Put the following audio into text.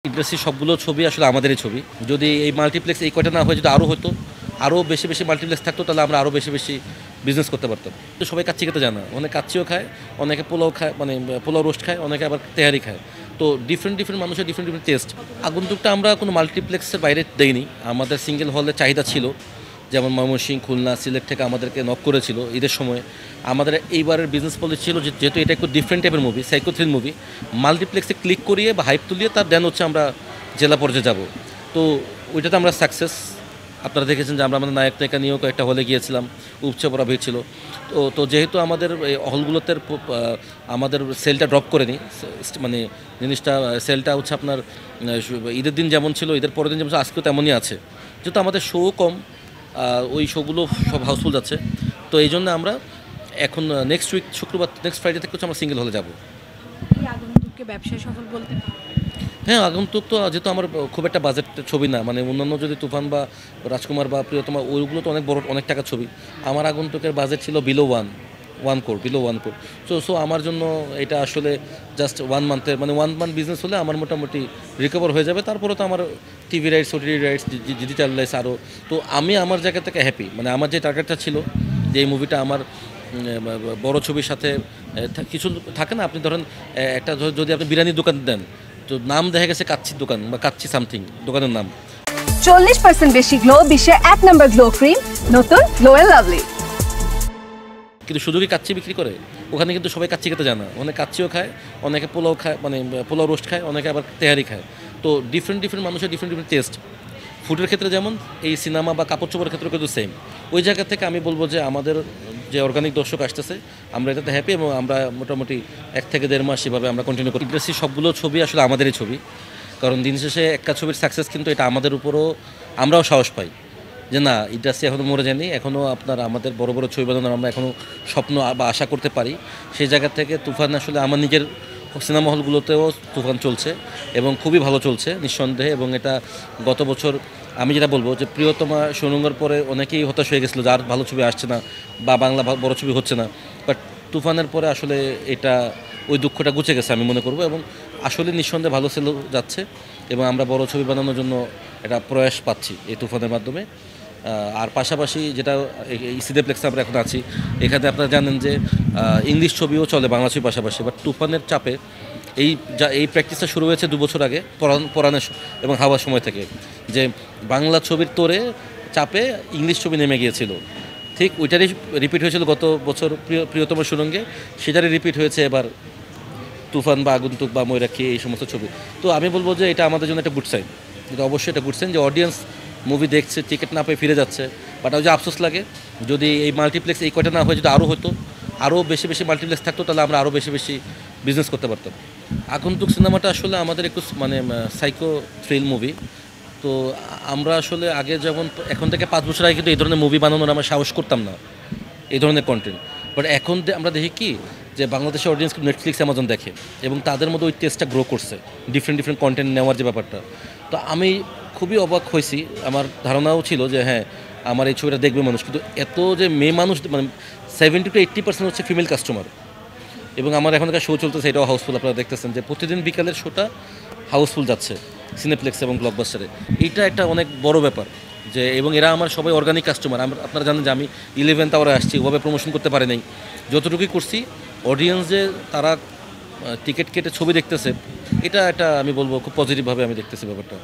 ইন্ডাস্ট্রির সবগুলো ছবি আসলে আমাদেরই ছবি। যদি এই মাল্টিপ্লেক্স এই কয়টা না হয়ে যদি আরও হতো, আরও বেশি বেশি মাল্টিপ্লেক্স থাকতো, তাহলে আমরা আরও বেশি বেশি বিজনেস করতে পারতাম। তো সবাই কাচ্চি খেতে জানে না, অনেকে কাচ্চিও খায়, অনেকে পোলাও খায়, মানে পোলাও রোস্ট খায়, অনেকে আবার তেহারি খায়। তো ডিফারেন্ট ডিফারেন্ট মানুষের ডিফারেন্ট ডিফারেন্ট টেস্ট। আগন্তুকটা আমরা কোনো মাল্টিপ্লেক্সের বাইরে দেইনি, আমাদের সিঙ্গেল হলে চাহিদা ছিল। যেমন ময়মনসিংহ, খুলনা, সিলেট থেকে আমাদেরকে নক করেছিল ঈদের সময়। আমাদের এইবারের বিজনেস পলিসি ছিল যেহেতু এটা একটু ডিফারেন্ট টাইপের মুভি, সাইকো থ্রিল মুভি, মাল্টিপ্লেক্সে ক্লিক করিয়ে বা হাইপ তুলিয়ে তার দেন হচ্ছে আমরা জেলা পর্যায়ে যাব। তো ওইটাতে আমরা সাকসেস। আপনারা দেখেছেন যে আমরা আমাদের নায়ক নায়িকা নিয়েও কয়েকটা হলে গিয়েছিলাম, উপচে পড়া ভিড় ছিল। তো যেহেতু আমাদের এই হলগুলোতে আমাদের সেলটা ড্রপ করেনি, মানে জিনিসটা সেলটা হচ্ছে আপনার ঈদের দিন যেমন ছিল, ঈদের পরের দিন যেমন আজকেও তেমনই আছে। যেহেতু আমাদের শো কম, ওই শোগুলো সব হাউসফুল যাচ্ছে। তো এই জন্য আমরা এখন নেক্সট উইক শুক্রবার, নেক্সট ফ্রাইডে থেকে হচ্ছে আমরা সিঙ্গেল হলে যাব। আগন্তুককে ব্যবসায় সফল বলতে হ্যাঁ, আগন্তুক তো যেহেতু আমার খুব একটা বাজেটের ছবি না, মানে অন্যান্য যদি তুফান বা রাজকুমার বা প্রিয়তমা ওইগুলো তো অনেক বড়, অনেক টাকার ছবি। আমার আগন্তুকের বাজেট ছিল below one core, below 1 core. So আমার জন্য এটা আসলে জাস্ট 1 মান্থের, মানে 1 মান্থ বিজনেস হলে আমার মোটামুটি রিকভার হয়ে যাবে। তারপরে তো আমার TV rights, OTT rights, digital rights আরও। তো আমি আমার জায়গা থেকে হ্যাপি, মানে আমার যে টার্গেটটা ছিল যে এই মুভিটা আমার বড় ছবির সাথে কিছু থাকে না। আপনি ধরেন একটা যদি আপনি বিরিয়ানির দোকান দেন, তো নাম দেখা গেছে কাচ্চির দোকান বা কাচ্চি সামথিং দোকানের নাম। 40% বেশি গ্লো, বিশ্বের 1 নম্বর গ্লো ক্রিম, নতুন গ্লো এন্ড লাভলি। কিন্তু শুধু কি কাচ্চি বিক্রি করে? ওখানে কিন্তু সবাই কাচ্চি খেতে জানে না, অনেকে কাচ্চিও খায়, অনেকে পোলাও খায়, মানে পোলাও রোস্ট খায়, অনেকে আবার তেহারি খায়। তো ডিফারেন্ট ডিফারেন্ট মানুষের ডিফারেন্ট ডিফারেন্ট টেস্ট। ফুডের ক্ষেত্রে যেমন, এই সিনেমা বা কাপড় চোপড়ের ক্ষেত্রে কিন্তু সেম। ওই জায়গা থেকে আমি বলবো যে আমাদের যে অর্গানিক দর্শক আসতেছে, আমরা এটাতে হ্যাপি, এবং আমরা মোটামুটি 1 থেকে 1.5 মাস সেভাবে আমরা কন্টিনিউ করি। ইন্ডাস্ট্রির সবগুলো ছবি আসলে আমাদেরই ছবি, কারণ দিন শেষে একটা ছবির সাকসেস কিন্তু এটা আমাদের উপরও, আমরাও সাহস পাই যে না, ইন্ডাস্ট্রি এখনও মরে যায়নি, এখনও আপনার আমাদের বড় বড় ছবি বানানোর আমরা এখনও স্বপ্ন বা আশা করতে পারি। সেই জায়গা থেকে তুফান আসলে আমার নিজের সিনেমা হলগুলোতেও তুফান চলছে এবং খুবই ভালো চলছে নিঃসন্দেহে। এবং এটা গত বছর আমি যেটা বলবো যে প্রিয়তমা সুরঙ্গের পরে অনেকেই হতাশ হয়ে গেছিলো যে আর ভালো ছবি আসছে না বা বাংলা বড় ছবি হচ্ছে না। বাট তুফানের পরে আসলে এটা, ওই দুঃখটা ঘুচে গেছে আমি মনে করবো, এবং আসলে নিঃসন্দেহে ভালো সেল যাচ্ছে এবং আমরা বড় ছবি বানানোর জন্য এটা প্রয়াস পাচ্ছি এই তুফানের মাধ্যমে। আর পাশাপাশি যেটা সিনেপ্লেক্সে আমরা এখন আছি, এখানে আপনারা জানেন যে ইংলিশ ছবিও চলে বাংলা ছবির পাশাপাশি। বাট তুফানের চাপে এই প্র্যাকটিসটা শুরু হয়েছে 2 বছর আগে, পরাণের এবং হাওয়ার সময় থেকে, যে বাংলা ছবির তোরে চাপে ইংলিশ ছবি নেমে গিয়েছিল। ঠিক ওইটারই রিপিট হয়েছিল গত বছর প্রিয়তম সুরঙ্গে, সেটারই রিপিট হয়েছে এবার তুফান বা আগন্তুক বা ময়ূরাক্ষী, এই সমস্ত ছবি। তো আমি বলবো যে এটা আমাদের জন্য একটা গুড সাইন, এটা অবশ্যই একটা গুড সাইন যে অডিয়েন্স মুভি দেখছে, টিকিট না পেয়ে ফিরে যাচ্ছে। বাট ওই যে আফসোস লাগে, যদি এই মাল্টিপ্লেক্স এই কয়টা না হয়ে যদি আরও হতো, আরও বেশি বেশি মাল্টিপ্লেক্স থাকতো, তাহলে আমরা আরও বেশি বেশি বিজনেস করতে পারতাম। আগন্তুক সিনেমাটা আসলে আমাদের একটু মানে সাইকো থ্রিল মুভি। তো আমরা আসলে আগে যেমন, এখন থেকে 5 বছর আগে কিন্তু এই ধরনের মুভি বানানোর আমরা সাহস করতাম না, এই ধরনের কন্টেন্ট। বাট এখন আমরা দেখি কি, যে বাংলাদেশের অডিয়েন্স নেটফ্লিক্স, অ্যামাজন দেখে এবং তাদের মধ্যে ওই টেস্টটা গ্রো করছে, ডিফারেন্ট ডিফারেন্ট কন্টেন্ট নেওয়ার যে ব্যাপারটা। তো আমি খুবই অবাক হয়েছি, আমার ধারণাও ছিল যে হ্যাঁ আমার এই ছবিটা দেখবে মানুষ, কিন্তু এত যে মেয়ে মানুষ, মানে 70 to 80% হচ্ছে ফিমেল কাস্টমার। এবং আমার এখনকার শো চলতেছে, এটাও হাউসফুল। আপনারা দেখতেছেন যে প্রতিদিন বিকালের শোটা হাউসফুল যাচ্ছে সিনেপ্লেক্স এবং ব্লকবাস্টারে। এইটা একটা অনেক বড় ব্যাপার যে, এবং এরা আমার সবাই অর্গানিক কাস্টমার। আপনারা জানেন যে আমি 11th আওয়ারে আসছি, ওভাবে প্রমোশন করতে পারি নাই। যতটুকুই করছি, অডিয়েন্স যে তারা টিকিট কেটে ছবি দেখতেছে, এটা একটা আমি বলবো খুব পজিটিভভাবে আমি দেখতেছি ব্যাপারটা।